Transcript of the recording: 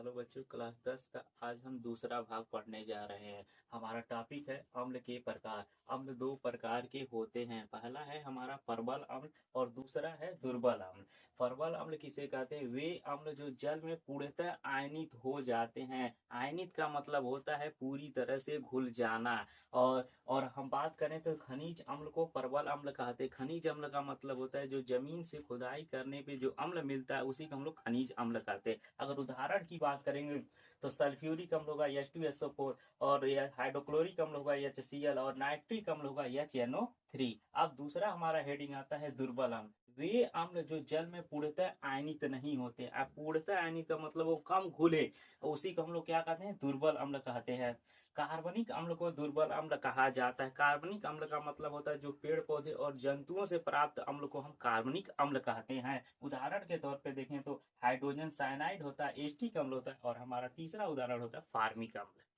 Hello बच्चों, class 10 का आज हम दूसरा भाग पढ़ने जा रहे हैं। हमारा टॉपिक है अम्ल के प्रकार। अम्ल दो प्रकार के होते हैं। पहला है हमारा प्रबल अम्ल और दूसरा है दुर्बल अम्ल। प्रबल अम्ल किसे कहते हैं? वे अम्ल जो जल में पूर्णतः आयनित हो जाते हैं। आयनित का मतलब होता है पूरी तरह से घुल जाना। और हम बात करें तो खनिज अम्ल को प्रबल अम्ल कहते हैं। खनिज अम्ल का मतलब होता है जो जमीन से खुदाई करने पे जो अम्ल मिलता है उसी को हम लोग खनिज अम्ल कहते हैं। अगर उदाहरण की बात करेंगे तो सल्फ्यूरिक अम्ल होगा H2SO4, और हाइड्रोक्लोरिक अम्ल होगा HCl, और नाइट्रिक अम्ल होगा HNO3। अब दूसरा हमारा हेडिंग आता है दुर्बल अम्ल। वे अम्ल जो जल में पूर्णतः आयनित नहीं होते। अब पूर्णतः आयनित का मतलब वो कम घुले, उसी को हम लोग क्या कहते हैं? दुर्बल अम्ल कहते हैं। कार्बनिक अम्ल को दुर्बल अम्ल कहा जाता है। कार्बनिक अम्ल का मतलब होता है जो पेड़ पौधे और जंतुओं से प्राप्त अम्ल को हम कार्बनिक अम्ल कहते हैं। उदाहरण के तौर पे देखें तो हाइड्रोजन साइनाइड होता है, एस्टिक अम्ल होता है, और हमारा तीसरा उदाहरण होता है फार्मिक अम्ल।